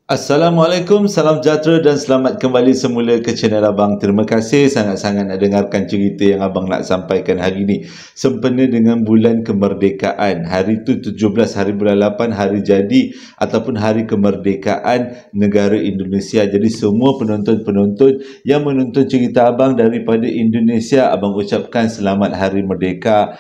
Assalamualaikum, salam sejahtera dan selamat kembali semula ke channel Abang. Terima kasih sangat-sangat nak dengarkan cerita yang Abang nak sampaikan hari ini. Sempena dengan bulan kemerdekaan. Hari itu 17 hari bulan 8, hari jadi ataupun hari kemerdekaan negara Indonesia. Jadi semua penonton-penonton yang menonton cerita Abang daripada Indonesia, Abang ucapkan selamat hari merdeka.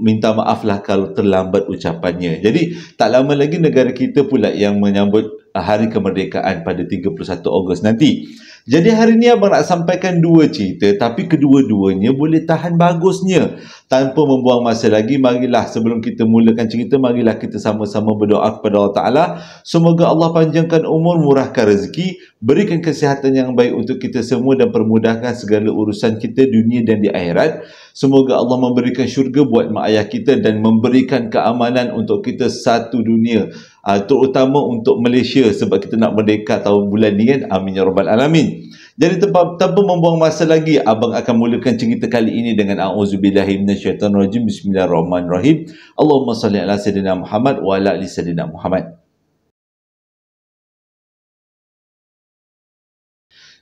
Minta maaflah kalau terlambat ucapannya. Jadi tak lama lagi negara kita pula yang menyambut hari kemerdekaan pada 31 Ogos nanti. Jadi hari ni Abang nak sampaikan dua cerita, tapi kedua-duanya boleh tahan bagusnya. Tanpa membuang masa lagi, marilah sebelum kita mulakan cerita, marilah kita sama-sama berdoa kepada Allah Ta'ala. Semoga Allah panjangkan umur, murahkan rezeki, berikan kesihatan yang baik untuk kita semua dan permudahkan segala urusan kita dunia dan di akhirat. Semoga Allah memberikan syurga buat mak ayah kita dan memberikan keamanan untuk kita satu dunia, terutama untuk Malaysia, sebab kita nak merdeka tahun bulan ni kan. Amin ya rabbal alamin. Jadi tanpa membuang masa lagi, Abang akan mulakan cerita kali ini dengan a'udzubillahi minasyaitonirrajim. Bismillahirrahmanirrahim. Allahumma salli ala sayyidina Muhammad wa ala ali sayyidina Muhammad.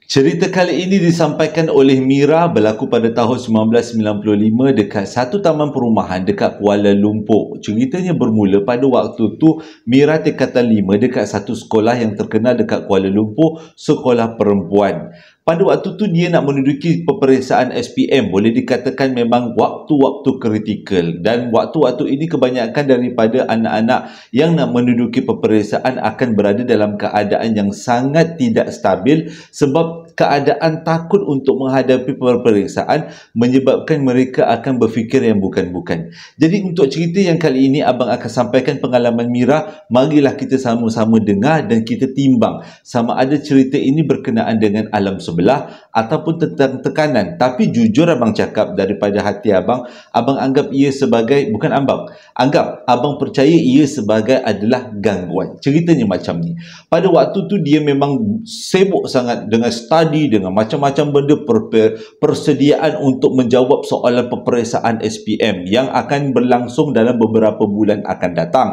Cerita kali ini disampaikan oleh Mira, berlaku pada tahun 1995 dekat satu taman perumahan dekat Kuala Lumpur. Ceritanya bermula pada waktu tu Mira tingkatan 5 dekat satu sekolah yang terkenal dekat Kuala Lumpur, sekolah perempuan. Pada waktu tu dia nak menduduki peperiksaan SPM, boleh dikatakan memang waktu-waktu kritikal, dan waktu-waktu ini kebanyakan daripada anak-anak yang nak menduduki peperiksaan akan berada dalam keadaan yang sangat tidak stabil sebab keadaan takut untuk menghadapi peperiksaan menyebabkan mereka akan berfikir yang bukan-bukan. Jadi untuk cerita yang kali ini Abang akan sampaikan pengalaman Mira. Marilah kita sama-sama dengar dan kita timbang sama ada cerita ini berkenaan dengan alam sebelah ataupun tentang tekanan. Tapi jujur Abang cakap daripada hati Abang anggap ia sebagai, bukan anggap, Abang percaya ia sebagai adalah gangguan. Ceritanya macam ni. Pada waktu tu dia memang sibuk sangat dengan study, dengan macam-macam benda, persediaan untuk menjawab soalan peperiksaan SPM yang akan berlangsung dalam beberapa bulan akan datang.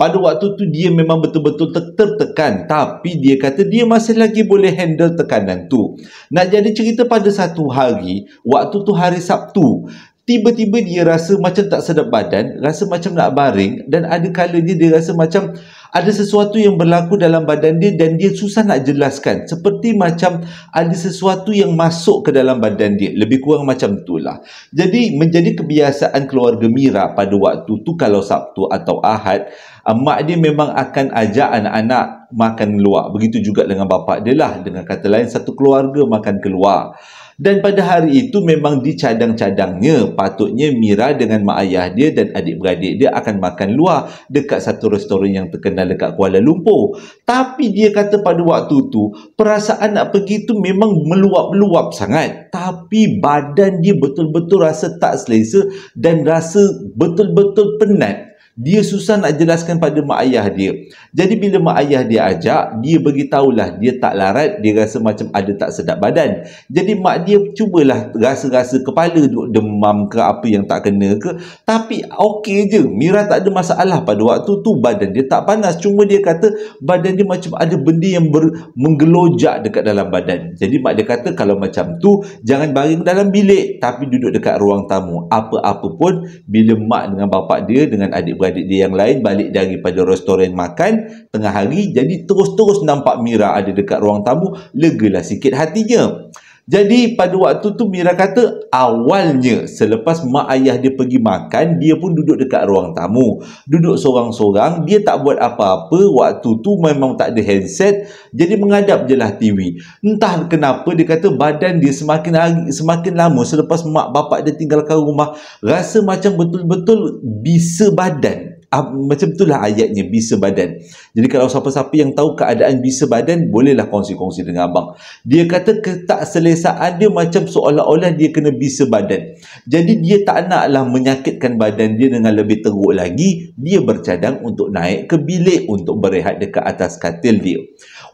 Pada waktu tu dia memang betul-betul tertekan, tapi dia kata dia masih lagi boleh handle tekanan tu. Nak jadi cerita, pada satu hari, waktu tu hari Sabtu, tiba-tiba dia rasa macam tak sedap badan, rasa macam nak baring, dan ada kalanya dia rasa macam ada sesuatu yang berlaku dalam badan dia dan dia susah nak jelaskan. Seperti macam ada sesuatu yang masuk ke dalam badan dia. Lebih kurang macam itulah. Jadi menjadi kebiasaan keluarga Mira pada waktu tu, kalau Sabtu atau Ahad, mak dia memang akan ajak anak-anak makan luar. Begitu juga dengan bapa dia lah. Dengan kata lain, satu keluarga makan keluar. Dan pada hari itu memang dicadang-cadangnya patutnya Mira dengan mak ayah dia dan adik-beradik dia akan makan luar dekat satu restoran yang terkenal dekat Kuala Lumpur. Tapi dia kata pada waktu tu perasaan nak pergi tu memang meluap-luap sangat. Tapi badan dia betul-betul rasa tak selesa dan rasa betul-betul penat. Dia susah nak jelaskan pada mak ayah dia. Jadi bila mak ayah dia ajak, dia beritahulah dia tak larat, dia rasa macam ada tak sedap badan. Jadi mak dia cubalah rasa-rasa kepala demam ke apa yang tak kena ke. Tapi okey je, Mira tak ada masalah pada waktu tu. Badan dia tak panas, cuma dia kata badan dia macam ada benda yang menggelojak dekat dalam badan. Jadi mak dia kata kalau macam tu jangan baring dalam bilik, tapi duduk dekat ruang tamu. Apa-apa pun bila mak dengan bapak dia dengan adik-beradik dia yang lain balik daripada restoran makan tengah hari, jadi terus-terus nampak Mira ada dekat ruang tamu, legalah sikit hatinya. Jadi pada waktu tu Mira kata awalnya selepas mak ayah dia pergi makan, dia pun duduk dekat ruang tamu, duduk sorang-sorang, dia tak buat apa-apa. Waktu tu memang tak ada handset, jadi menghadap je lah TV. Entah kenapa dia kata badan dia semakin lama selepas mak bapak dia tinggalkan rumah, rasa macam betul-betul bisa badan. Macam itulah ayatnya, bisa badan. Jadi kalau siapa-siapa yang tahu keadaan bisa badan, bolehlah kongsi-kongsi dengan abang. Dia kata ketakselesaan dia macam seolah-olah dia kena bisa badan. Jadi dia tak naklah menyakitkan badan dia dengan lebih teruk lagi. Dia bercadang untuk naik ke bilik untuk berehat dekat atas katil dia.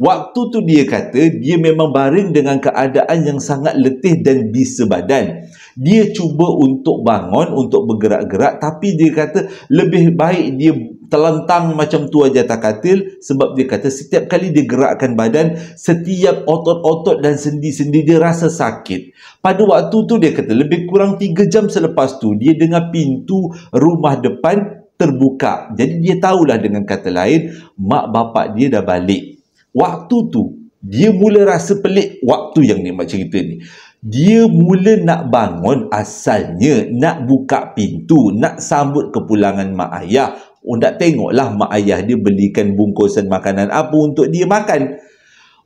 Waktu tu dia kata dia memang baring dengan keadaan yang sangat letih dan bisa badan. Dia cuba untuk bangun, untuk bergerak-gerak, tapi dia kata lebih baik dia terlentang macam tu aja atas katil, sebab dia kata setiap kali dia gerakkan badan, setiap otot-otot dan sendi-sendi dia rasa sakit. Pada waktu tu dia kata lebih kurang 3 jam selepas tu dia dengar pintu rumah depan terbuka. Jadi dia tahulah, dengan kata lain, mak bapak dia dah balik. Waktu tu dia mula rasa pelik. Waktu yang Nikmat cerita ni, dia mula nak bangun, asalnya nak buka pintu, nak sambut kepulangan mak ayah. Nak tengoklah mak ayah dia belikan bungkusan makanan apa untuk dia makan.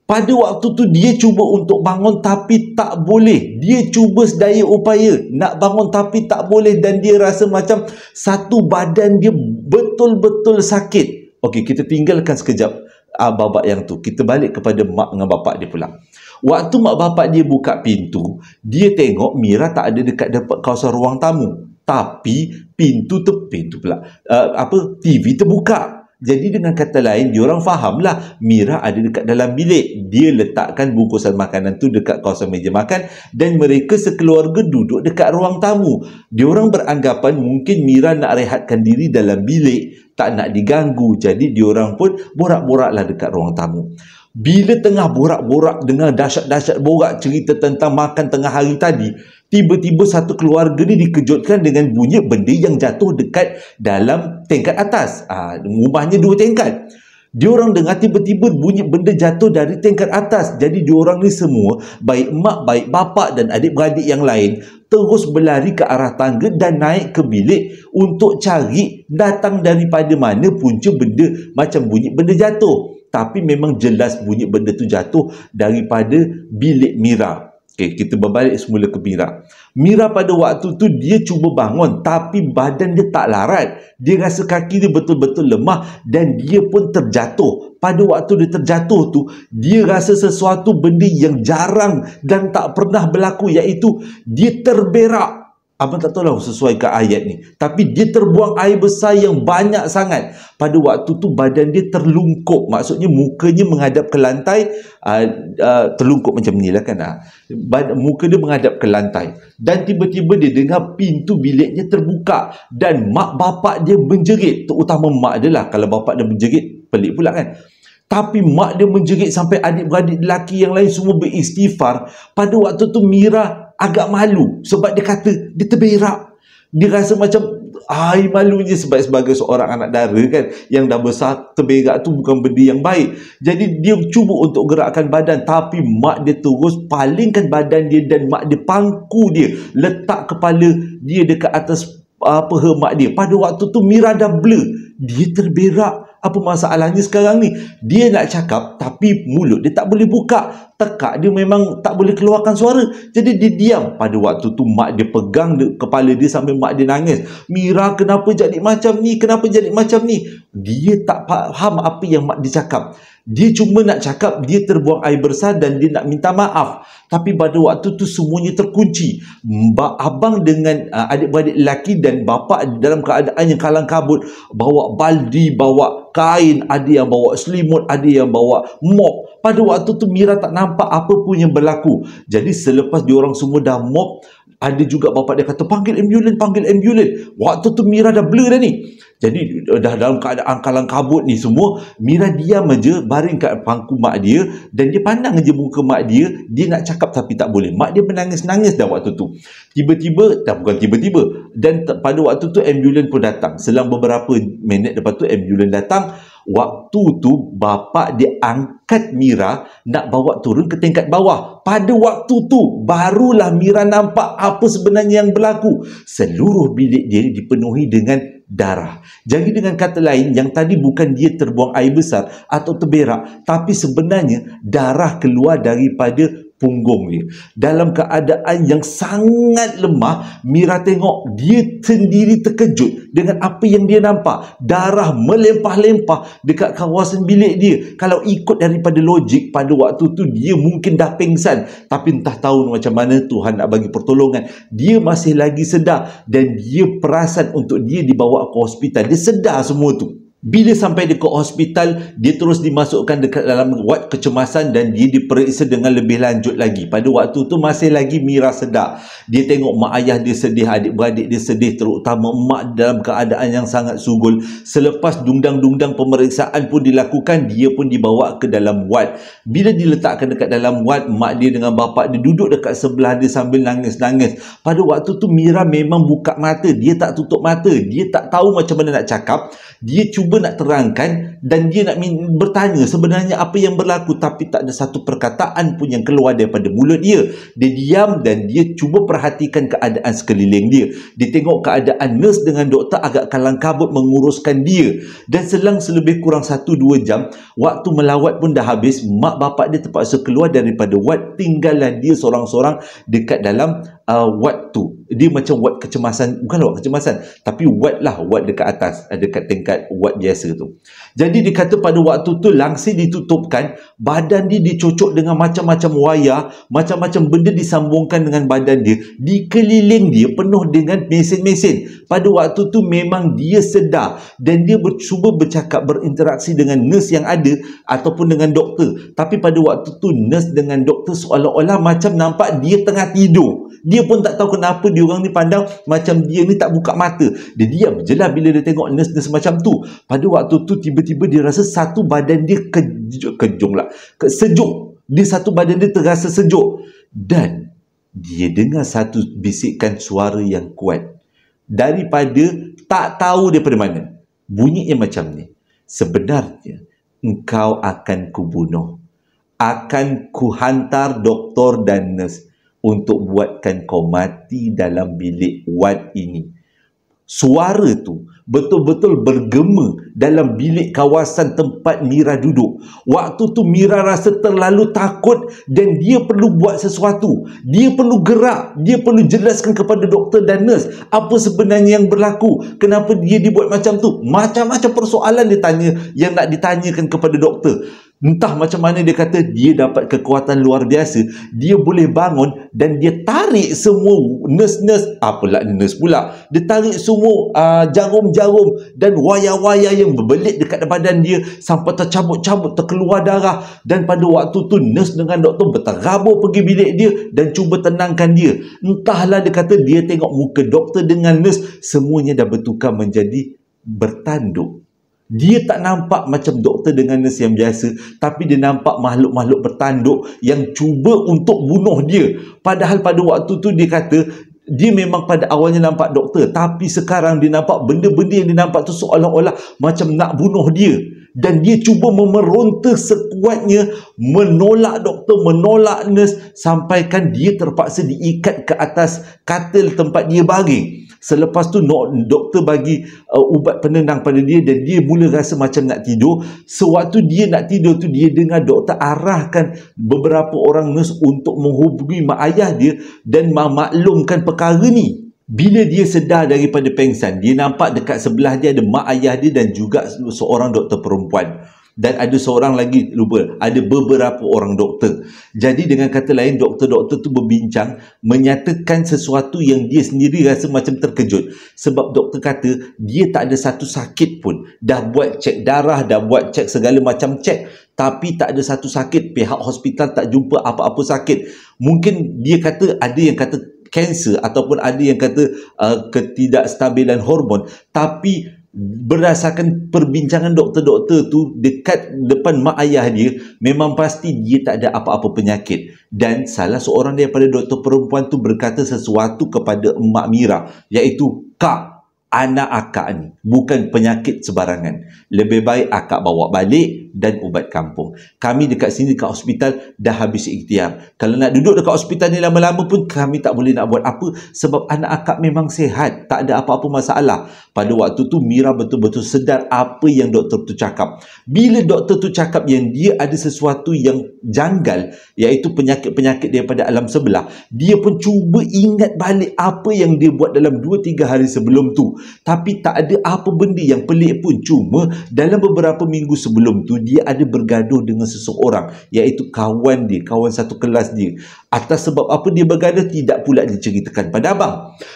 Pada waktu tu dia cuba untuk bangun tapi tak boleh. Dia cuba sedaya upaya nak bangun tapi tak boleh, dan dia rasa macam satu badan dia betul-betul sakit. Okey, kita tinggalkan sekejap babak yang tu. Kita balik kepada mak dengan bapak dia pula. Waktu mak bapak dia buka pintu, dia tengok Mira tak ada dekat kawasan ruang tamu. Tapi pintu pula, TV terbuka. Jadi dengan kata lain, diorang fahamlah Mira ada dekat dalam bilik. Dia letakkan bungkusan makanan tu dekat kawasan meja makan, dan mereka sekeluarga duduk dekat ruang tamu. Diorang beranggapan mungkin Mira nak rehatkan diri dalam bilik, tak nak diganggu. Jadi diorang pun borak-boraklah dekat ruang tamu. Bila tengah borak-borak, dengar dahsyat-dahsyat borak cerita tentang makan tengah hari tadi, tiba-tiba satu keluarga ni dikejutkan dengan bunyi benda yang jatuh dekat dalam tingkat atas. Rumahnya 2 tingkat. Diorang dengar tiba-tiba bunyi benda jatuh dari tingkat atas. Jadi diorang ni semua, baik mak, baik bapak dan adik-beradik yang lain, terus berlari ke arah tangga dan naik ke bilik untuk cari datang daripada mana punca benda macam bunyi benda jatuh. Tapi memang jelas bunyi benda tu jatuh daripada bilik Mira. Okey, kita berbalik semula ke Mira. Mira pada waktu tu dia cuba bangun, tapi badan dia tak larat. Dia rasa kaki dia betul-betul lemah dan dia pun terjatuh. Pada waktu dia terjatuh tu, dia rasa sesuatu benda yang jarang dan tak pernah berlaku, iaitu dia terberak. Abang tak tahu lah sesuai ke ayat ni, tapi dia terbuang air besar yang banyak sangat. Pada waktu tu badan dia terlungkup, maksudnya mukanya menghadap ke lantai. Terlungkup macam ni lah kan. Muka dia menghadap ke lantai, dan tiba-tiba dia dengar pintu biliknya terbuka dan mak bapak dia menjerit. Terutama mak dia lah. Kalau bapak dia menjerit, pelik pula kan. Tapi mak dia menjerit sampai adik-beradik lelaki yang lain semua beristighfar. Pada waktu tu Mira agak malu sebab dia kata dia terberak. Dia rasa macam malunya sebab sebagai seorang anak dara kan, yang dah besar, terberak tu bukan benda yang baik. Jadi dia cuba untuk gerakkan badan, tapi mak dia terus palingkan badan dia dan mak dia pangku dia, letak kepala dia dekat atas peha mak dia. Pada waktu tu Mira dah blur. Dia terberak. Apa masalahnya sekarang ni? Dia nak cakap tapi mulut dia tak boleh buka. Tekak dia memang tak boleh keluarkan suara. Jadi dia diam. Pada waktu tu mak dia pegang kepala dia sambil mak dia nangis. Mira, kenapa jadi macam ni? Kenapa jadi macam ni? Dia tak faham apa yang mak dia cakap. Dia cuma nak cakap dia terbuang air besar dan dia nak minta maaf. Tapi pada waktu tu semuanya terkunci. Abang dengan adik-beradik lelaki dan bapak dalam keadaan yang kalang kabut. Bawa baldi, bawa kain, ada yang bawa selimut, ada yang bawa mop. Pada waktu tu Mira tak nampak apa pun yang berlaku. Jadi selepas diorang semua dah mop, ada juga bapak dia kata, panggil ambulan, panggil ambulan. Waktu tu Mira dah blur dah ni. Jadi dah dalam keadaan kalang kabut ni semua, Mira diam aja, baring kat pangku mak dia, dan dia pandang aja muka mak dia. Dia nak cakap tapi tak boleh. Mak dia menangis-nangis dah waktu tu. Dan pada waktu tu ambulan pun datang. Selang beberapa minit lepas tu ambulan datang. Waktu tu bapak dia angkat Mira nak bawa turun ke tingkat bawah. Pada waktu tu barulah Mira nampak apa sebenarnya yang berlaku. Seluruh bilik dia dipenuhi dengan darah. Jadi dengan kata lain, yang tadi bukan dia terbuang air besar atau terberak, tapi sebenarnya darah keluar daripada punggung dia. Dalam keadaan yang sangat lemah, Mira tengok, dia sendiri terkejut dengan apa yang dia nampak. Darah melempah-lempah dekat kawasan bilik dia. Kalau ikut daripada logik, pada waktu tu dia mungkin dah pingsan. Tapi entah tahu macam mana Tuhan nak bagi pertolongan. Dia masih lagi sedar dan dia perasan untuk dia dibawa ke hospital. Dia sedar semua tu. Bila sampai dekat hospital, dia terus dimasukkan dekat dalam wad kecemasan dan dia diperiksa dengan lebih lanjut lagi. Pada waktu tu masih lagi Mira sedar. Dia tengok mak ayah dia sedih, adik-beradik dia sedih, terutama mak dalam keadaan yang sangat sugul. Selepas dungdang-dungdang pemeriksaan pun dilakukan, dia pun dibawa ke dalam wad. Bila diletakkan dekat dalam wad, mak dia dengan bapa dia duduk dekat sebelah dia sambil nangis-nangis. Pada waktu tu Mira memang buka mata, dia tak tutup mata, dia tak tahu macam mana nak cakap. Dia cuba nak terangkan dan dia nak bertanya sebenarnya apa yang berlaku, tapi tak ada satu perkataan pun yang keluar daripada mulut dia. Dia diam dan dia cuba perhatikan keadaan sekeliling dia. Dia tengok keadaan nurse dengan doktor agak kalang kabut menguruskan dia. Dan selang selebih kurang 1-2 jam, waktu melawat pun dah habis, mak bapak dia terpaksa keluar daripada wad, tinggallah dia seorang-seorang dekat dalam wad tu. Dia macam wad kecemasan, bukanlah wad kecemasan, tapi wad lah, wad dekat atas, dekat tingkat wad biasa tu. Jadi dia kata pada waktu tu langsir ditutupkan, badan dia dicocok dengan macam-macam wayar, macam-macam benda disambungkan dengan badan dia, dikeliling dia penuh dengan mesin-mesin. Pada waktu tu memang dia sedar dan dia cuba bercakap, berinteraksi dengan nurse yang ada ataupun dengan doktor. Tapi pada waktu tu nurse dengan doktor seolah-olah macam nampak dia tengah tidur. Dia pun tak tahu kenapa diorang ni pandang macam dia ni tak buka mata. Dia diam je lah bila dia tengok nurse-nurse macam tu. Pada waktu tu tiba-tiba dia rasa satu badan dia sejuk. Dia satu badan dia terasa sejuk. Dan dia dengar satu bisikan suara yang kuat. Daripada tak tahu daripada mana. Bunyinya macam ni. Sebenarnya engkau akan kubunuh. Akan kuhantar doktor dan nurse untuk buatkan kau mati dalam bilik wad ini. Suara tu betul-betul bergema dalam bilik kawasan tempat Mira duduk. Waktu tu Mira rasa terlalu takut dan dia perlu buat sesuatu. Dia perlu gerak. Dia perlu jelaskan kepada doktor dan nurse apa sebenarnya yang berlaku. Kenapa dia dibuat macam tu. Macam-macam persoalan dia tanya yang nak ditanyakan kepada doktor. Entah macam mana dia kata dia dapat kekuatan luar biasa. Dia boleh bangun dan dia tarik semua nurse-nurse, apalah nurse pula. Dia tarik semua jarum-jarum dan wayar-wayar yang berbelit dekat badan dia sampai tercabut-cabut, terkeluar darah. Dan pada waktu tu nurse dengan doktor berterabur pergi bilik dia dan cuba tenangkan dia. Entahlah dia kata dia tengok muka doktor dengan nurse semuanya dah bertukar menjadi bertanduk. Dia tak nampak macam doktor dengan nurse yang biasa, tapi dia nampak makhluk-makhluk bertanduk yang cuba untuk bunuh dia. Padahal pada waktu tu dia kata, dia memang pada awalnya nampak doktor, tapi sekarang dia nampak benda-benda yang dia nampak tu seolah-olah macam nak bunuh dia. Dan dia cuba memeronta sekuatnya, menolak doktor, menolak nurse, sampaikan dia terpaksa diikat ke atas katil tempat dia baring. Selepas tu doktor bagi ubat penenang pada dia dan dia mula rasa macam nak tidur. Sewaktu dia nak tidur tu, dia dengar doktor arahkan beberapa orang nurse untuk menghubungi mak ayah dia dan memaklumkan perkara ni. Bila dia sedar daripada pengsan, dia nampak dekat sebelah dia ada mak ayah dia dan juga seorang doktor perempuan. Dan ada seorang lagi, lupa, ada beberapa orang doktor. Jadi dengan kata lain, doktor-doktor tu berbincang, menyatakan sesuatu yang dia sendiri rasa macam terkejut. Sebab doktor kata dia tak ada satu sakit pun. Dah buat cek darah, dah buat cek segala macam cek, tapi tak ada satu sakit. Pihak hospital tak jumpa apa-apa sakit. Mungkin dia kata, ada yang kata kanser ataupun ada yang kata ketidakstabilan hormon. Tapi berdasarkan perbincangan doktor-doktor tu dekat depan mak ayah dia, memang pasti dia tak ada apa-apa penyakit. Dan salah seorang daripada doktor perempuan tu berkata sesuatu kepada emak Mira, iaitu, "Kak, anak akak ni bukan penyakit sebarangan. Lebih baik akak bawa balik dan ubat kampung. Kami dekat sini dekat hospital dah habis ikhtiar. Kalau nak duduk dekat hospital ni lama-lama pun kami tak boleh nak buat apa sebab anak akak memang sihat, tak ada apa-apa masalah." Pada waktu tu Mira betul-betul sedar apa yang doktor tu cakap. Bila doktor tu cakap yang dia ada sesuatu yang janggal, iaitu penyakit-penyakit daripada alam sebelah, dia pun cuba ingat balik apa yang dia buat dalam 2-3 hari sebelum tu. Tapi tak ada apa benda yang pelik pun. Cuma dalam beberapa minggu sebelum tu dia ada bergaduh dengan seseorang, iaitu kawan dia, kawan satu kelas dia. Atas sebab apa dia bergaduh tidak pula diceritakan pada abang.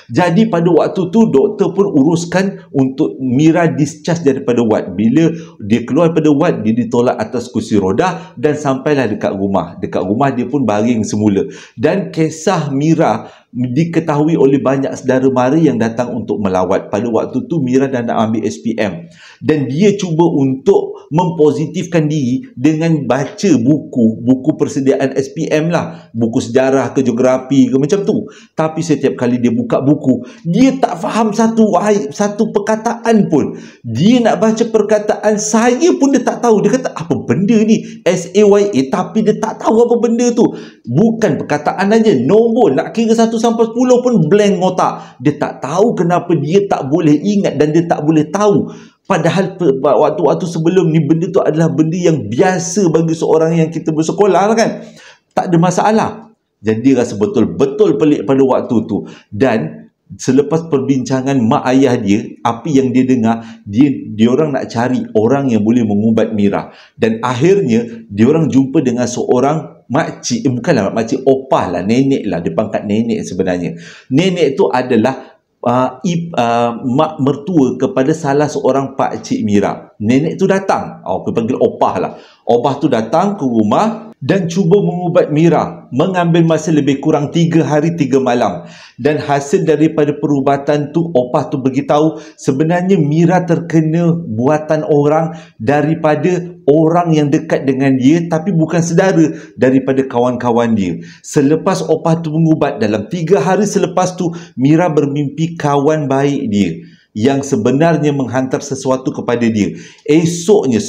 Jadi pada waktu tu doktor pun uruskan untuk Mira discharge daripada ward. Bila dia keluar daripada ward, dia ditolak atas kursi roda dan sampailah dekat rumah. Dekat rumah dia pun baring semula. Dan kisah Mira diketahui oleh banyak saudara mara yang datang untuk melawat. Pada waktu tu Mira dah nak ambil SPM dan dia cuba untuk mempositifkan diri dengan baca buku persediaan SPM lah, buku sejarah ke geografi ke macam tu. Tapi setiap kali dia buka buku, dia tak faham satu perkataan pun. Dia nak baca perkataan, saya pun dia tak tahu. Dia kata apa benda ni, SAYA, tapi dia tak tahu apa benda tu. Bukan perkataan aja, nombor nak kira 1 sampai 10 pun blank otak. Dia tak tahu kenapa dia tak boleh ingat dan dia tak boleh tahu. Padahal waktu-waktu sebelum ni benda tu adalah benda yang biasa bagi seorang yang kita bersekolah lah kan. Tak ada masalah. Jadi dia rasa betul-betul pelik pada waktu tu. Dan selepas perbincangan mak ayah dia, apa yang dia dengar, dia orang nak cari orang yang boleh mengubat Mira. Dan akhirnya dia orang jumpa dengan seorang makcik, bukanlah makcik, opah lah, nenek lah, dia pangkat nenek sebenarnya. Nenek tu adalah mak mertua kepada salah seorang pakcik Mira. Nenek tu datang, aku panggil opah lah. Opah tu datang ke rumah dan cuba mengubat Mira, mengambil masa lebih kurang 3 hari 3 malam. Dan hasil daripada perubatan tu, opah tu beritahu sebenarnya Mira terkena buatan orang daripada orang yang dekat dengan dia, tapi bukan saudara, daripada kawan-kawan dia. Selepas opah tu mengubat, dalam 3 hari selepas tu, Mira bermimpi kawan baik dia yang sebenarnya menghantar sesuatu kepada dia. Esoknya,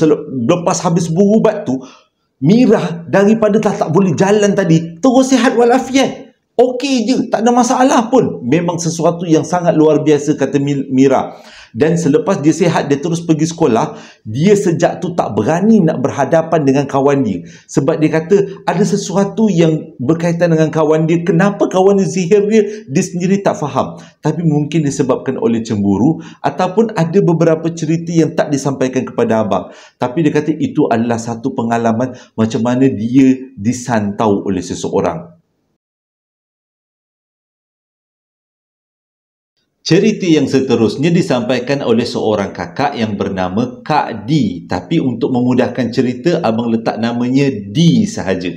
lepas habis berubat tu, Mira daripada tak boleh jalan tadi, terus sihat walafiat. Okey je, tak ada masalah pun. Memang sesuatu yang sangat luar biasa, kata Mira. Dan selepas dia sihat, dia terus pergi sekolah. Dia sejak tu tak berani nak berhadapan dengan kawan dia. Sebab dia kata ada sesuatu yang berkaitan dengan kawan dia. Kenapa kawan dia sihir dia sendiri tak faham. Tapi mungkin disebabkan oleh cemburu, ataupun ada beberapa cerita yang tak disampaikan kepada abang. Tapi dia kata itu adalah satu pengalaman macam mana dia disantau oleh seseorang. Cerita yang seterusnya disampaikan oleh seorang kakak yang bernama Kak D. Tapi untuk memudahkan cerita, abang letak namanya D sahaja.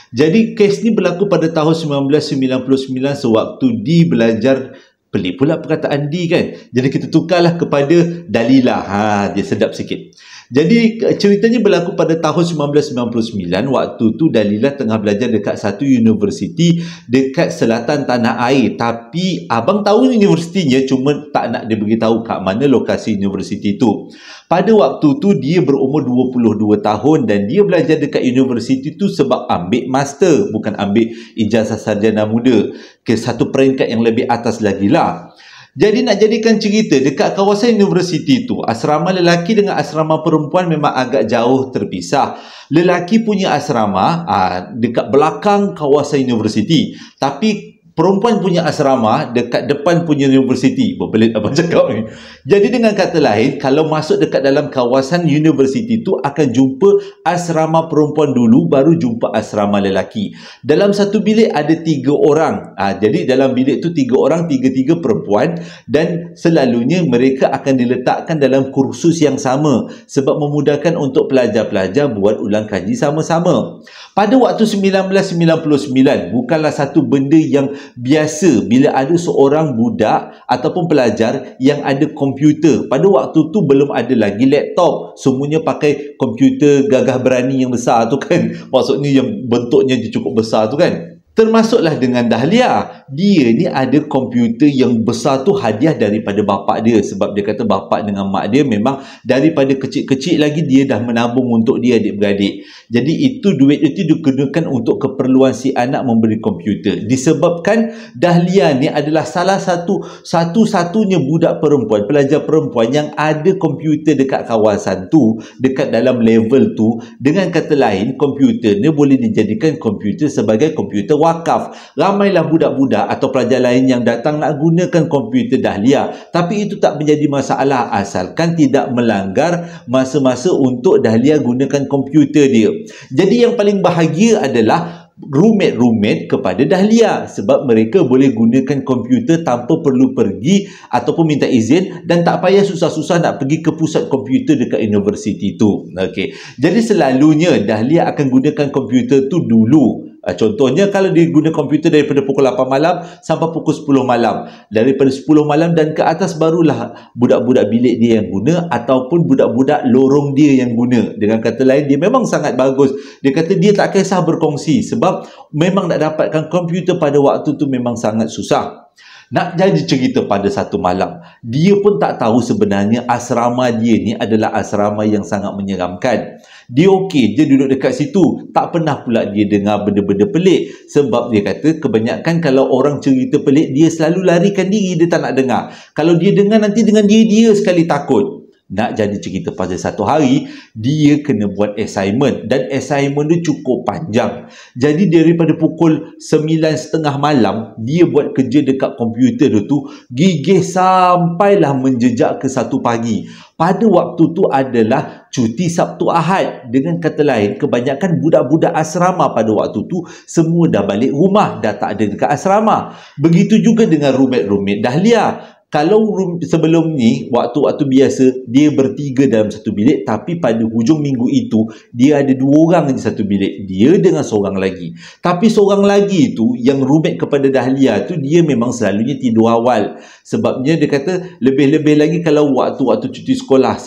Jadi kes ni berlaku pada tahun 1999 sewaktu D belajar. Pelik pula perkataan D kan. Jadi kita tukarlah kepada Dalila. Dia sedap sikit. Jadi ceritanya berlaku pada tahun 1999. Waktu tu Dalila tengah belajar dekat satu universiti dekat selatan tanah air. Tapi abang tahu universitinya, cuma tak nak dia beritahu kat mana lokasi universiti tu. Pada waktu tu dia berumur 22 tahun dan dia belajar dekat universiti tu sebab ambil master, bukan ambil ijazah sarjana muda, ke satu peringkat yang lebih atas lagi lah. Jadi nak jadikan cerita, dekat kawasan universiti tu, asrama lelaki dengan asrama perempuan memang agak jauh terpisah. Lelaki punya asrama dekat belakang kawasan universiti, tapi perempuan punya asrama dekat depan punya universiti. Berbelit abang cakap ni. Jadi dengan kata lain, kalau masuk dekat dalam kawasan universiti tu akan jumpa asrama perempuan dulu, baru jumpa asrama lelaki. Dalam satu bilik ada 3 orang. Jadi dalam bilik tu 3 orang, 3-3 perempuan, dan selalunya mereka akan diletakkan dalam kursus yang sama sebab memudahkan untuk pelajar-pelajar buat ulang kaji sama-sama. Pada waktu 1999, bukanlah satu benda yang biasa bila ada seorang budak ataupun pelajar yang ada komputer. Pada waktu tu belum ada lagi laptop. Semuanya pakai komputer gagah berani yang besar tu kan. Maksudnya yang bentuknya cukup besar tu kan. Termasuklah dengan Dahlia. Dia ni ada komputer yang besar tu hadiah daripada bapak dia. Sebab dia kata bapak dengan mak dia memang daripada kecil-kecil lagi dia dah menabung untuk dia adik-beradik. Jadi itu duit itu digunakan untuk keperluan si anak membeli komputer. Disebabkan Dahlia ni adalah satu-satunya budak perempuan, pelajar perempuan yang ada komputer dekat kawasan tu, dekat dalam level tu. Dengan kata lain, komputer ni boleh dijadikan komputer sebagai komputer wakaf. Ramailah budak-budak atau pelajar lain yang datang nak gunakan komputer Dahlia. Tapi itu tak menjadi masalah asalkan tidak melanggar masa-masa untuk Dahlia gunakan komputer dia. Jadi yang paling bahagia adalah roommate kepada Dahlia sebab mereka boleh gunakan komputer tanpa perlu pergi ataupun minta izin dan tak payah susah-susah nak pergi ke pusat komputer dekat universiti tu. Okey. Jadi selalunya Dahlia akan gunakan komputer tu dulu. Contohnya kalau dia guna komputer daripada pukul 8 malam sampai pukul 10 malam. Daripada 10 malam dan ke atas barulah budak-budak bilik dia yang guna ataupun budak-budak lorong dia yang guna. Dengan kata lain, dia memang sangat bagus. Dia kata dia tak kisah berkongsi sebab memang nak dapatkan komputer pada waktu tu memang sangat susah. Nak jadi cerita pada satu malam, dia pun tak tahu sebenarnya asrama dia ni adalah asrama yang sangat menyeramkan. Dia okey je duduk dekat situ. Tak pernah pula dia dengar benda-benda pelik. Sebab dia kata kebanyakan kalau orang cerita pelik, dia selalu larikan diri, dia tak nak dengar. Kalau dia dengar nanti dengan dia sekali takut. Nak jadi cerita pada satu hari, dia kena buat assignment dan assignment dia cukup panjang. Jadi daripada pukul 9.30 malam, dia buat kerja dekat komputer dia tu, gigih sampailah menjejak ke 1 pagi. Pada waktu tu adalah cuti Sabtu Ahad. Dengan kata lain, kebanyakan budak-budak asrama pada waktu tu semua dah balik rumah, dah tak ada dekat asrama. Begitu juga dengan roommate Dahlia. Kalau sebelum ni, waktu-waktu biasa, dia bertiga dalam satu bilik. Tapi pada hujung minggu itu, dia ada 2 orang di satu bilik. Dia dengan seorang lagi. Tapi seorang lagi tu, yang roommate kepada Dahlia tu, dia memang selalunya tidur awal. Sebabnya dia kata, lebih-lebih lagi kalau waktu-waktu cuti sekolah.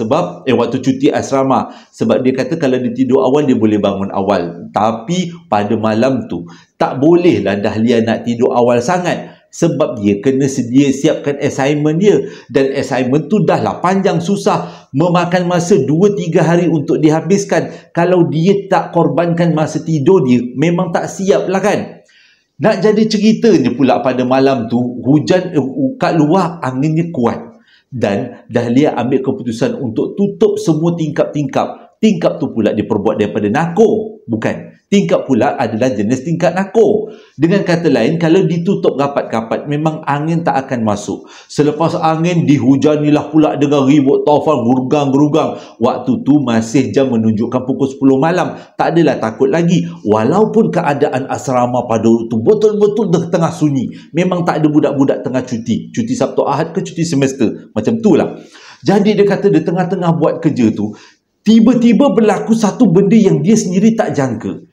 Waktu cuti asrama. Sebab dia kata kalau dia tidur awal, dia boleh bangun awal. Tapi pada malam tu, tak bolehlah Dahlia nak tidur awal sangat. Sebab dia kena siapkan assignment dia. Dan assignment tu dah lah panjang susah. Memakan masa 2-3 hari untuk dihabiskan. Kalau dia tak korbankan masa tidur dia, memang tak siap lah kan. Nak jadi ceritanya pula pada malam tu, hujan kat luar anginnya kuat. Dan Dahlia ambil keputusan untuk tutup semua tingkap-tingkap. Tingkap tu pula diperbuat daripada nako. Bukan. Tingkap pula adalah jenis tingkap nako. Dengan kata lain, kalau ditutup rapat-rapat, memang angin tak akan masuk. Selepas angin, dihujanilah pula dengan ribut taufan, gerugang-gerugang. Waktu tu masih jam menunjukkan pukul 10 malam. Tak adalah takut lagi. Walaupun keadaan asrama pada waktu tu betul-betul tengah sunyi. Memang tak ada budak-budak tengah cuti. Cuti Sabtu Ahad ke cuti semester. Macam tu lah. Jadi dia kata dia tengah-tengah buat kerja tu, tiba-tiba berlaku satu benda yang dia sendiri tak jangka.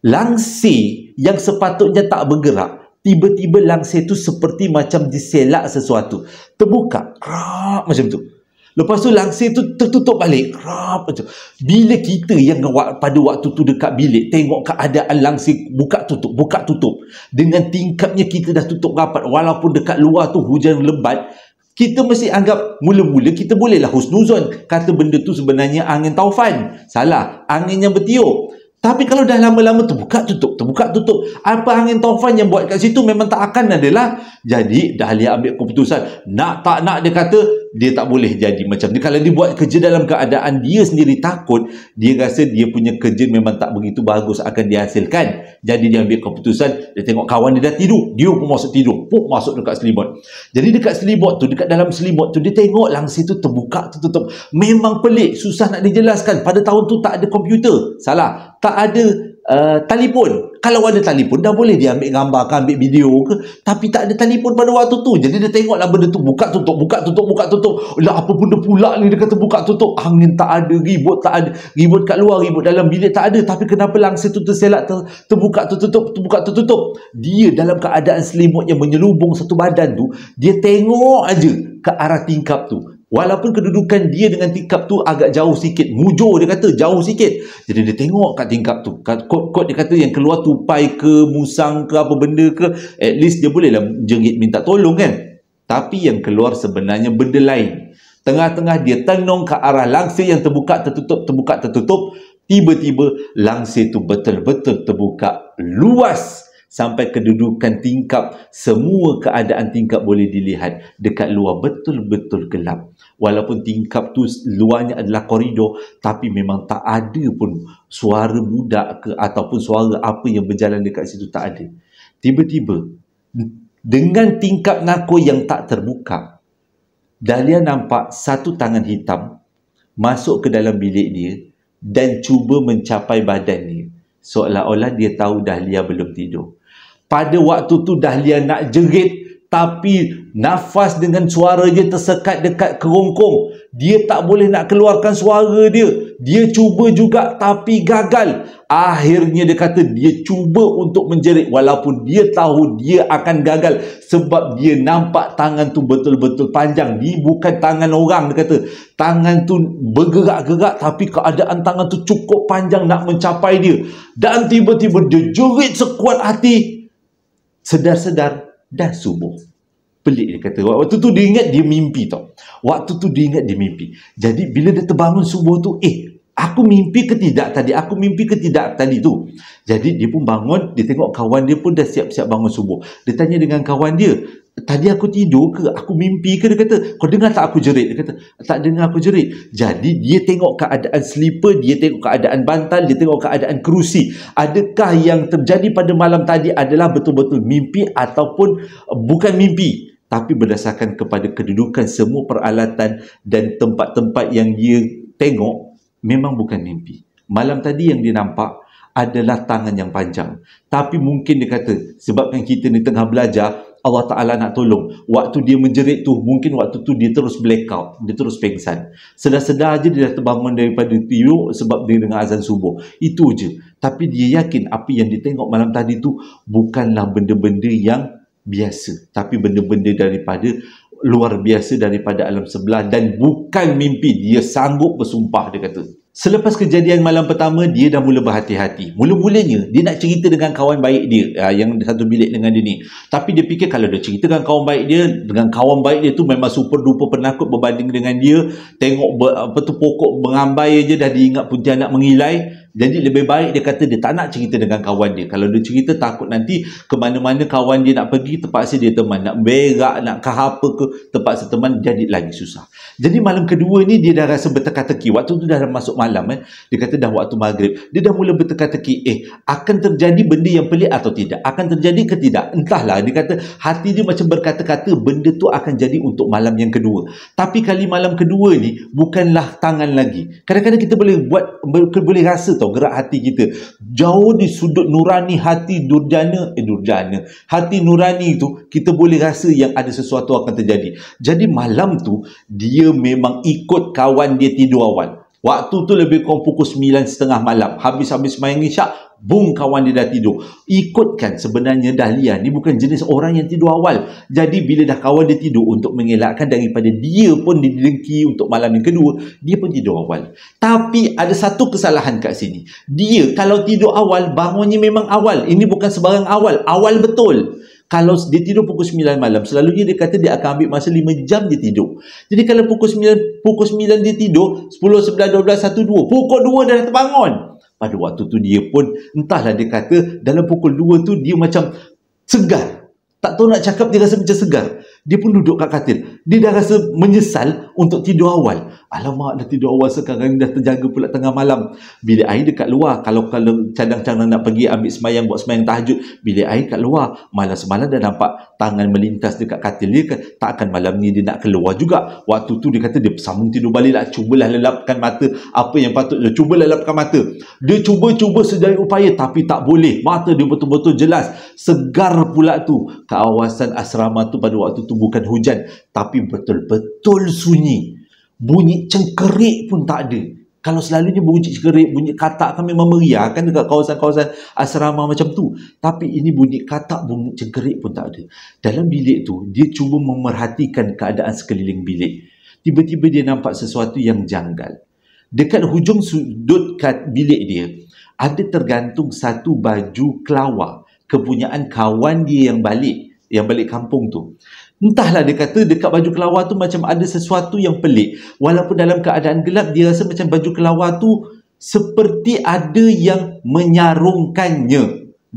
Langsir yang sepatutnya tak bergerak, tiba-tiba langsir tu seperti macam diselak sesuatu. Terbuka, krap, macam tu. Lepas tu langsir tu tertutup balik, krap, macam tu. Bila kita yang pada waktu tu dekat bilik, tengok keadaan langsir buka tutup, dengan tingkapnya kita dah tutup rapat, walaupun dekat luar tu hujan lebat, kita mesti anggap mula-mula kita bolehlah husnuzon. Kata benda tu sebenarnya angin taufan. Salah, angin yang bertiup. Tapi kalau dah lama-lama terbuka tutup. Apa angin taufan yang buat kat situ memang tak akan adalah. Jadi Dahlia ambil keputusan. Nak tak nak, dia kata dia tak boleh jadi macam ni. Kalau dia buat kerja dalam keadaan dia sendiri takut, dia rasa dia punya kerja memang tak begitu bagus akan dihasilkan. Jadi dia ambil keputusan. Dia tengok kawan dia dah tidur, dia pun masuk tidur. Masuk dekat selimut. Jadi dekat selimut tu, dekat dalam selimut tu, dia tengok langsir tu terbuka tertutup. Memang pelik, susah nak dijelaskan. Pada tahun tu tak ada komputer. Salah. Tak ada telefon. Kalau ada telefon, dah boleh dia ambil gambar ke, ambil video ke. Tapi tak ada telefon pada waktu tu. Jadi dia tengoklah benda tu buka tutup. Lah apa benda pula ni, dia kata buka tutup. Angin tak ada, ribut tak ada. Ribut kat luar, ribut dalam bilik tak ada. Tapi kenapa langsir tu terselak, terbuka tertutup. Dia dalam keadaan selimut yang menyelubung satu badan tu, dia tengok aja ke arah tingkap tu. Walaupun kedudukan dia dengan tingkap tu agak jauh sikit. Mujur dia kata, jauh sikit. Jadi dia tengok kat tingkap tu. Kot dia kata yang keluar tupai ke, musang ke, apa benda ke. At least dia bolehlah jengit minta tolong kan. Tapi yang keluar sebenarnya benda lain. Tengah-tengah dia tenung ke arah langsir yang terbuka tertutup. Tiba-tiba langsir tu betul-betul terbuka luas. sampai kedudukan tingkap, semua keadaan tingkap boleh dilihat. Dekat luar betul-betul gelap. Walaupun tingkap tu luarnya adalah koridor, tapi memang tak ada pun suara budak ke ataupun suara apa yang berjalan dekat situ, tak ada. Tiba-tiba, dengan tingkap nakul yang tak terbuka, Dahlia nampak satu tangan hitam masuk ke dalam bilik dia dan cuba mencapai badan dia. Seolah-olah dia tahu Dahlia belum tidur. Pada waktu tu Dahlia nak jerit, tapi nafas dengan suara dia tersekat dekat kerongkong. Dia tak boleh nak keluarkan suara dia. Dia cuba juga tapi gagal. Akhirnya dia kata dia cuba untuk menjerit walaupun dia tahu dia akan gagal. Sebab dia nampak tangan tu betul-betul panjang. Dia bukan tangan orang, dia kata. Tangan tu bergerak-gerak tapi keadaan tangan tu cukup panjang nak mencapai dia. Dan tiba-tiba dia jerit sekuat hati. Sedar-sedar dah subuh. Pelik dia kata. Waktu tu dia ingat dia mimpi tau. Waktu tu dia ingat dia mimpi. Jadi bila dia terbangun subuh tu, aku mimpi ke tidak tadi? Aku mimpi ke tidak tadi tu? Jadi dia pun bangun, dia tengok kawan dia pun dah siap-siap bangun subuh. Dia tanya dengan kawan dia, tadi aku tidur ke? Aku mimpi ke? Dia kata, kau dengar tak aku jerit? Dia kata, tak dengar aku jerit. Jadi dia tengok keadaan slipper, dia tengok keadaan bantal, dia tengok keadaan kerusi. Adakah yang terjadi pada malam tadi adalah betul-betul mimpi ataupun bukan mimpi? Tapi berdasarkan kepada kedudukan semua peralatan dan tempat-tempat yang dia tengok, memang bukan mimpi. Malam tadi yang dia nampak adalah tangan yang panjang. Tapi mungkin dia kata, sebabkan kita ni tengah belajar, Allah Ta'ala nak tolong. Waktu dia menjerit tu, mungkin waktu tu dia terus blackout, dia terus pengsan. Sedar-sedar aja dia dah terbangun daripada tidur sebab dia dengar azan subuh. Itu je. Tapi dia yakin apa yang dia tengok malam tadi tu bukanlah benda-benda yang biasa, tapi benda-benda daripada luar biasa, daripada alam sebelah, dan bukan mimpi. Dia sanggup bersumpah, dia kata. Selepas kejadian malam pertama, dia dah mula berhati-hati. Mula-mulanya dia nak cerita dengan kawan baik dia yang satu bilik dengan dia ni. Tapi dia fikir kalau dia cerita dengan kawan baik dia, dengan kawan baik dia tu memang super duper penakut berbanding dengan dia. Tengok pokok mengambai je dah diingat Pontianak mengilai. Jadi lebih baik dia kata dia tak nak cerita dengan kawan dia. Kalau dia cerita takut nanti ke mana-mana kawan dia nak pergi, terpaksa dia teman. Nak berak, nak ke apa ke, terpaksa teman, jadi lagi susah. Jadi malam kedua ni dia dah rasa berteka-teki. Waktu tu dah masuk malam. Dia kata dah waktu maghrib. Dia dah mula berteka-teki. Akan terjadi benda yang pelik atau tidak? Akan terjadi ke tidak? Entahlah. Dia kata hati dia macam berkata-kata benda tu akan jadi untuk malam yang kedua. Tapi kali malam kedua ni bukanlah tangan lagi. Kadang-kadang kita boleh rasa tau gerak hati kita. Jauh di sudut nurani hati durjana, hati nurani tu kita boleh rasa yang ada sesuatu akan terjadi. Jadi malam tu dia memang ikut kawan dia tidur awal. Waktu tu lebih kurang pukul 9.30 malam. Habis-habis main isyak, boom, kawan dia dah tidur. Ikutkan sebenarnya Dahlia ni bukan jenis orang yang tidur awal. Jadi bila dah kawan dia tidur, untuk mengelakkan daripada dia pun didengki untuk malam yang kedua, dia pun tidur awal. Tapi ada satu kesalahan kat sini. Dia kalau tidur awal, bangunnya memang awal. Ini bukan sebarang awal. Awal betul. Kalau dia tidur pukul 9 malam, selalunya dia kata dia akan ambil masa 5 jam dia tidur. Jadi kalau pukul 9 dia tidur, 10, 11, 12, 1, 2. Pukul 2 dah terbangun. Pada waktu tu dia pun, entahlah dia kata, dalam pukul 2 tu dia macam segar. Tak tahu nak cakap, dia rasa macam segar. Dia pun duduk kat katil. Dia dah rasa menyesal untuk tidur awal. Alamak, dah tidur awal sekarang ni dah terjaga pula tengah malam. Bilik air dekat luar. Kalau cadang-cadang nak pergi ambil semayang, buat semayang tahajud, bilik air kat luar. Malam semalam dah nampak tangan melintas dekat katil dia. Takkan malam ni dia nak keluar juga. Waktu tu dia kata dia sambung tidur balik lah. Cubalah lelapkan mata. Apa yang patut dia cuba lelapkan mata. Dia cuba sedaya upaya tapi tak boleh. Mata dia betul-betul jelas. Segar pula tu. Kawasan asrama tu pada waktu tu bukan hujan, tapi betul-betul sunyi. Bunyi cengkerik pun tak ada. Kalau selalunya bunyi cengkerik, bunyi katak kan memang meriah kan dekat kawasan-kawasan asrama macam tu. Tapi ini bunyi katak, bunyi cengkerik pun tak ada. Dalam bilik tu, dia cuba memerhatikan keadaan sekeliling bilik. Tiba-tiba dia nampak sesuatu yang janggal. Dekat hujung sudut bilik dia, ada tergantung satu baju kelawar kepunyaan kawan dia yang balik kampung tu. Entahlah, dia kata dekat baju kelawar tu macam ada sesuatu yang pelik. Walaupun dalam keadaan gelap, dia rasa macam baju kelawar tu seperti ada yang menyarungkannya.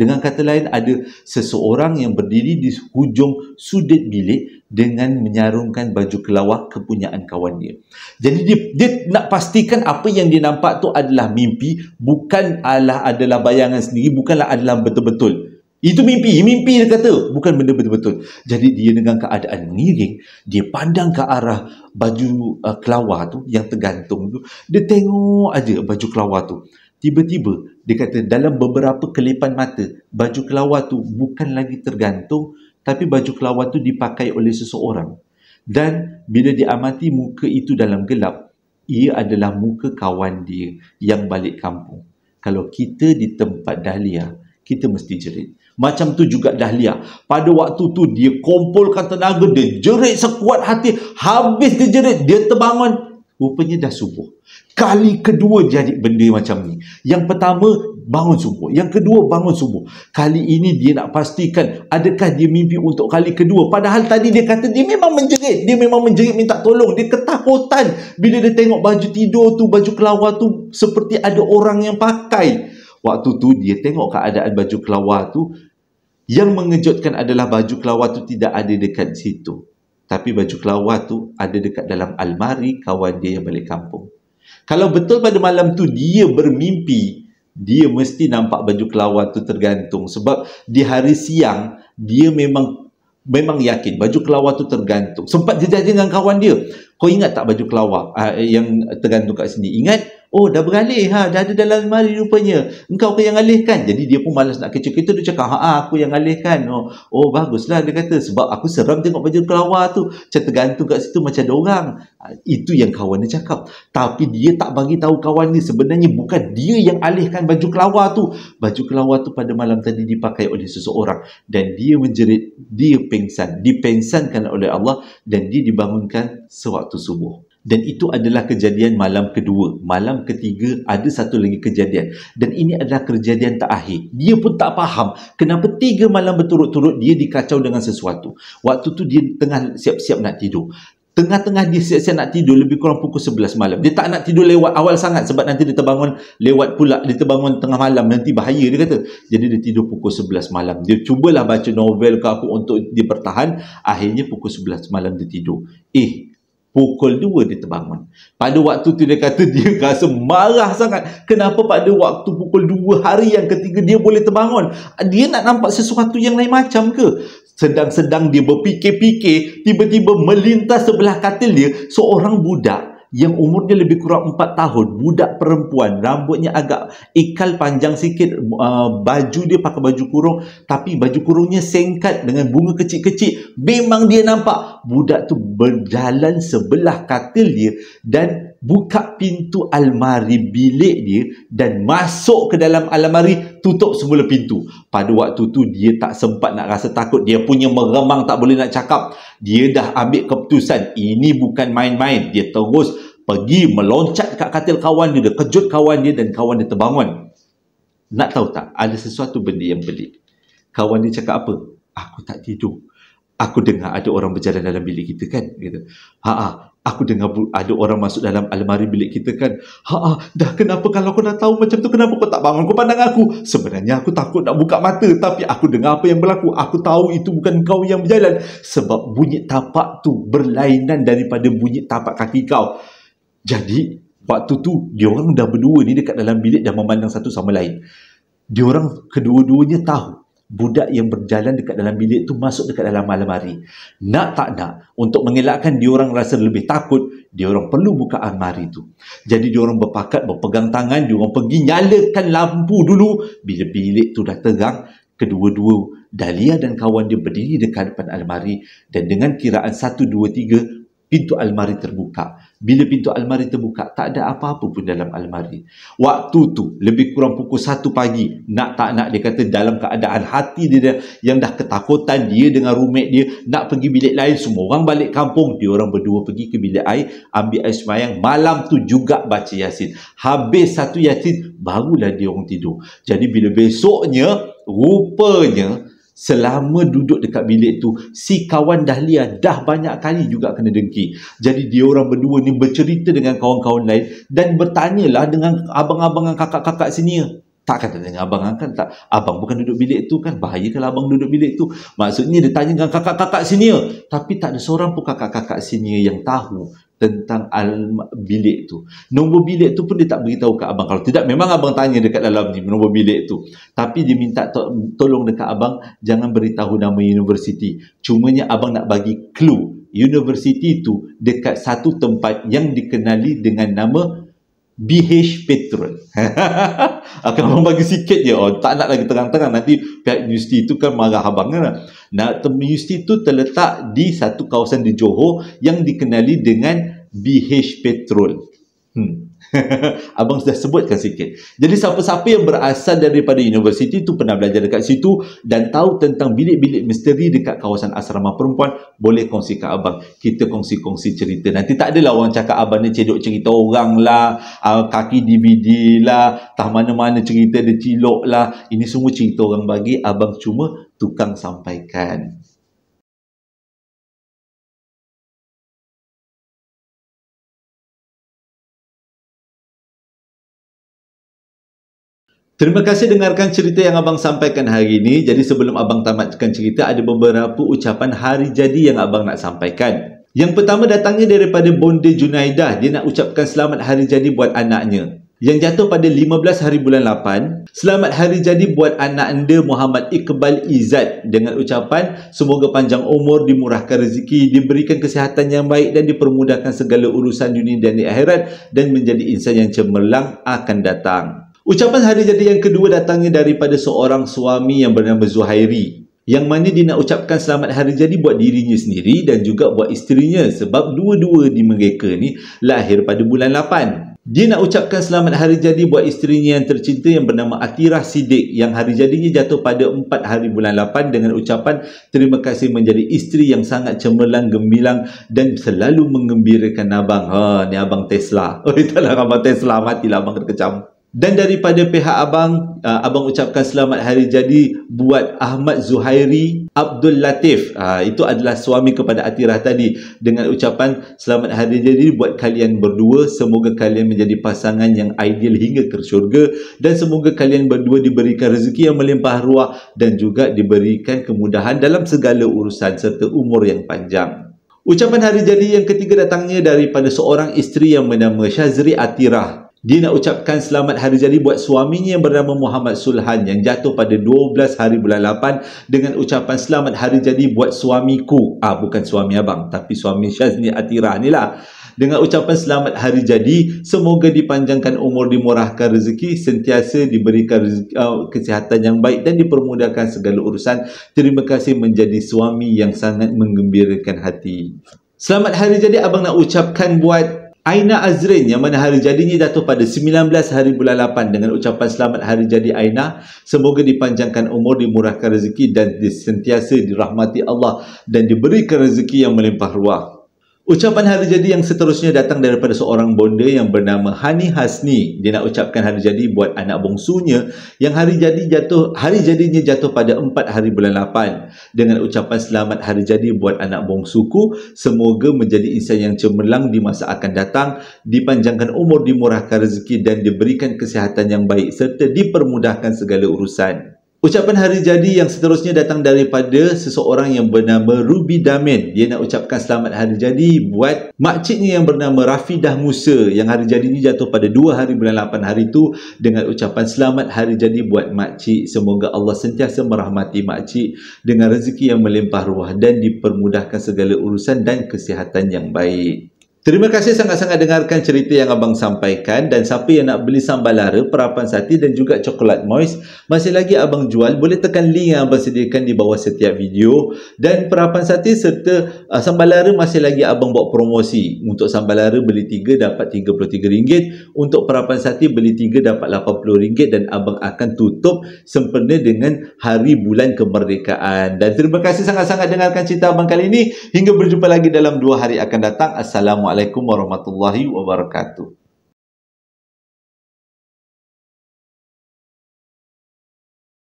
Dengan kata lain, ada seseorang yang berdiri di hujung sudut bilik dengan menyarungkan baju kelawar kepunyaan kawan dia. Jadi dia nak pastikan apa yang dia nampak tu adalah mimpi, bukan adalah bayangan sendiri, bukanlah adalah betul-betul. Itu mimpi dia kata, bukan benda betul-betul. Jadi dia dengan keadaan mengiring, dia pandang ke arah baju kelawar tu yang tergantung tu. Dia tengok aja baju kelawar tu. Tiba-tiba dia kata dalam beberapa kelipan mata, baju kelawar tu bukan lagi tergantung, tapi baju kelawar tu dipakai oleh seseorang. Dan bila diamati muka itu dalam gelap, ia adalah muka kawan dia yang balik kampung. Kalau kita di tempat Dahlia, kita mesti jerit. Macam tu juga Dahlia. Pada waktu tu dia kumpulkan tenaga, dia jerit sekuat hati. Habis dia jerit, dia terbangun. Rupanya dah subuh. Kali kedua jadi benda macam ni. Yang pertama bangun subuh, yang kedua bangun subuh. Kali ini dia nak pastikan adakah dia mimpi untuk kali kedua. Padahal tadi dia kata dia memang menjerit minta tolong. Dia ketakutan bila dia tengok baju tidur tu, baju kelawar tu seperti ada orang yang pakai. Waktu tu dia tengok keadaan baju kelawar tu. Yang mengejutkan adalah baju kelawar tu tidak ada dekat situ. Tapi baju kelawar tu ada dekat dalam almari kawan dia yang balik kampung. Kalau betul pada malam tu dia bermimpi, dia mesti nampak baju kelawar tu tergantung. Sebab di hari siang, dia memang yakin baju kelawar tu tergantung. Sempat dia dengan kawan dia. Kau ingat tak baju kelawar yang tergantung kat sini? Ingat? Oh, dah beralih. Dah ada dalam almari rupanya. Engkau ke yang alihkan? Jadi dia pun malas nak kecoh-kecoh. Dia cakap, aku yang alihkan. Oh, baguslah. Dia kata, sebab aku seram tengok baju kelawar tu. Macam tergantung kat situ macam ada orang. Itu yang kawan dia cakap. Tapi dia tak bagi tahu kawan dia. Sebenarnya bukan dia yang alihkan baju kelawar tu. Baju kelawar tu pada malam tadi dipakai oleh seseorang. Dan dia menjerit, dia pengsan. Dipengsankan oleh Allah dan dia dibangunkan sewaktu subuh. Dan itu adalah kejadian malam kedua. Malam ketiga ada satu lagi kejadian. Dan ini adalah kejadian terakhir. Dia pun tak faham kenapa 3 malam berturut-turut dia dikacau dengan sesuatu. Waktu tu dia tengah siap-siap nak tidur. Tengah-tengah dia siap-siap nak tidur, lebih kurang pukul 11 malam. Dia tak nak tidur lewat awal sangat sebab nanti dia terbangun lewat pula. Dia terbangun tengah malam, nanti bahaya dia kata. Jadi dia tidur pukul 11 malam. Dia cubalah baca novel ke apa untuk dia bertahan. Akhirnya pukul 11 malam dia tidur. Pukul 2 dia terbangun. Pada waktu tu dia kata dia rasa marah sangat. Kenapa pada waktu pukul 2 hari yang ketiga dia boleh terbangun? Dia nak nampak sesuatu yang lain macam ke? Sedang-sedang dia berfikir-fikir, tiba-tiba melintas sebelah katil dia seorang budak yang umurnya lebih kurang 4 tahun. Budak perempuan, rambutnya agak ikal panjang sikit, baju dia pakai baju kurung, tapi baju kurungnya singkat dengan bunga kecil-kecil. Memang dia nampak budak tu berjalan sebelah katil dia dan buka pintu almari bilik dia dan masuk ke dalam almari, tutup semula pintu. Pada waktu tu dia tak sempat nak rasa takut. Dia punya meremang tak boleh nak cakap. Dia dah ambil keputusan. Ini bukan main-main. Dia terus pergi meloncat kat katil kawan dia. Dia kejut kawan dia dan kawan dia terbangun. Nak tahu tak? Ada sesuatu benda yang pelik. Kawan dia cakap apa? Aku tak tidur. Aku dengar ada orang berjalan dalam bilik kita kan? Gitu. Aku dengar ada orang masuk dalam almari bilik kita kan? Dah kenapa kalau kau dah tahu macam tu, kenapa kau tak bangun? Kau pandang aku. Sebenarnya aku takut nak buka mata, tapi aku dengar apa yang berlaku. Aku tahu itu bukan kau yang berjalan. Sebab bunyi tapak tu berlainan daripada bunyi tapak kaki kau. Jadi, waktu tu, diorang dah berdua ni dekat dalam bilik dah memandang satu sama lain. Diorang kedua-duanya tahu budak yang berjalan dekat dalam bilik tu masuk dekat dalam almari. Nak tak nak, untuk mengelakkan diorang rasa lebih takut, diorang perlu buka almari tu. Jadi diorang berpakat, berpegang tangan, diorang pergi nyalakan lampu dulu. Bila bilik tu dah terang, kedua-dua Dahlia dan kawan dia berdiri dekat depan almari dan dengan kiraan 1, 2, 3 pintu almari terbuka. Bila pintu almari terbuka, tak ada apa-apa pun dalam almari. Waktu tu, lebih kurang pukul 1 pagi. Nak tak nak, dia kata dalam keadaan hati dia yang dah ketakutan, dia dengan roommate dia nak pergi bilik lain. Semua orang balik kampung. Dia orang berdua pergi ke bilik air, ambil air sembahyang. Malam tu juga baca Yasin. Habis 1 Yasin, barulah dia orang tidur. Jadi bila besoknya, rupanya selama duduk dekat bilik tu, si kawan Dahlia dah banyak kali juga kena dengki. Jadi dia orang berdua ni bercerita dengan kawan-kawan lain dan bertanyalah dengan abang-abang dan kakak-kakak sini. Tak kata dengan abang kan tak. Abang bukan duduk bilik tu kan. Bahaya kalau abang duduk bilik tu. Maksudnya dia tanya dengan kakak-kakak senior. Tapi tak ada seorang pun kakak-kakak senior yang tahu tentang bilik tu. Nombor bilik tu pun dia tak beritahu ke abang. Kalau tidak, memang abang tanya dekat dalam ni nombor bilik tu. Tapi dia minta tolong dekat abang, jangan beritahu nama universiti. Cumanya abang nak bagi clue. Universiti tu dekat satu tempat yang dikenali dengan nama BH Petrol. Akan abang bagi sikit je. Oh, tak nak lagi terang-terang. Nanti pihak universiti tu kan marah abang kan. Nah, universiti tu terletak di satu kawasan di Johor yang dikenali dengan BH Petrol. Abang sudah sebutkan sikit. Jadi siapa-siapa yang berasal daripada universiti tu pernah belajar dekat situ dan tahu tentang bilik-bilik misteri dekat kawasan asrama perempuan, boleh kongsi ke abang. Kita kongsi-kongsi cerita. Nanti tak adalah orang cakap abang ni cedok cerita orang lah, kaki DVD lah, tak mana-mana cerita dia cilok lah. Ini semua cerita orang bagi, abang cuma tukang sampaikan. Terima kasih dengarkan cerita yang abang sampaikan hari ini. Jadi sebelum abang tamatkan cerita, ada beberapa ucapan hari jadi yang abang nak sampaikan. Yang pertama datangnya daripada Bonda Junaidah. Dia nak ucapkan selamat hari jadi buat anaknya yang jatuh pada 15 hari bulan 8. Selamat hari jadi buat anak anda Muhammad Iqbal Izzat dengan ucapan semoga panjang umur, dimurahkan rezeki, diberikan kesihatan yang baik dan dipermudahkan segala urusan dunia dan di akhirat dan menjadi insan yang cemerlang akan datang. Ucapan hari jadi yang kedua datangnya daripada seorang suami yang bernama Zuhairi, yang mana dia nak ucapkan selamat hari jadi buat dirinya sendiri dan juga buat isterinya sebab dua-dua di mereka ni lahir pada bulan 8. Dia nak ucapkan selamat hari jadi buat isterinya yang tercinta yang bernama Atirah Siddiq yang hari jadinya jatuh pada 4 hari bulan 8 dengan ucapan terima kasih menjadi isteri yang sangat cemerlang, gemilang dan selalu mengembirakan abang. Ni abang Tesla. Oh, itulah abang Tesla, matilah abang terkecam. Dan daripada pihak abang, abang ucapkan selamat hari jadi buat Ahmad Zuhairi Abdul Latif. Itu adalah suami kepada Atirah tadi dengan ucapan selamat hari jadi buat kalian berdua. Semoga kalian menjadi pasangan yang ideal hingga ke syurga dan semoga kalian berdua diberikan rezeki yang melimpah ruah dan juga diberikan kemudahan dalam segala urusan serta umur yang panjang. Ucapan hari jadi yang ketiga datangnya daripada seorang isteri yang bernama Syazri Atirah. Dia nak ucapkan selamat hari jadi buat suaminya yang bernama Muhammad Sulhan yang jatuh pada 12 hari bulan 8 dengan ucapan selamat hari jadi buat suamiku. Bukan suami abang, tapi suami Syazri Atirah ni lah. Dengan ucapan selamat hari jadi, semoga dipanjangkan umur, dimurahkan rezeki, sentiasa diberikan kesihatan yang baik dan dipermudahkan segala urusan. Terima kasih menjadi suami yang sangat menggembirakan hati. Selamat hari jadi abang nak ucapkan buat Aina Azrin yang mana hari jadinya jatuh pada 19 hari bulan 8 dengan ucapan selamat hari jadi Aina. Semoga dipanjangkan umur, dimurahkan rezeki dan sentiasa dirahmati Allah dan diberikan rezeki yang melimpah ruah. Ucapan hari jadi yang seterusnya datang daripada seorang bonda yang bernama Hani Hasni. Dia nak ucapkan hari jadi buat anak bongsunya yang hari jadinya jatuh pada 4 hari bulan 8 dengan ucapan selamat hari jadi buat anak bongsuku. Semoga menjadi insan yang cemerlang di masa akan datang, dipanjangkan umur, dimurahkan rezeki dan diberikan kesihatan yang baik serta dipermudahkan segala urusan. Ucapan hari jadi yang seterusnya datang daripada seseorang yang bernama Ruby Damin. Dia nak ucapkan selamat hari jadi buat makciknya yang bernama Rafidah Musa yang hari jadinya jatuh pada 2 hari bulan 8 hari itu dengan ucapan selamat hari jadi buat makcik. Semoga Allah sentiasa merahmati makcik dengan rezeki yang melimpah ruah dan dipermudahkan segala urusan dan kesihatan yang baik. Terima kasih sangat-sangat dengarkan cerita yang abang sampaikan dan siapa yang nak beli sambal lara, perapan sati dan juga coklat moist masih lagi abang jual. Boleh tekan link yang abang sediakan di bawah setiap video dan perapan sati serta sambal lara masih lagi abang buat promosi. Untuk sambal lara beli 3 dapat RM33, untuk perapan sati beli 3 dapat RM80 dan abang akan tutup sempena dengan hari bulan kemerdekaan. Dan terima kasih sangat-sangat dengarkan cerita abang kali ini. Hingga berjumpa lagi dalam 2 hari akan datang. Assalamualaikum warahmatullahi wabarakatuh.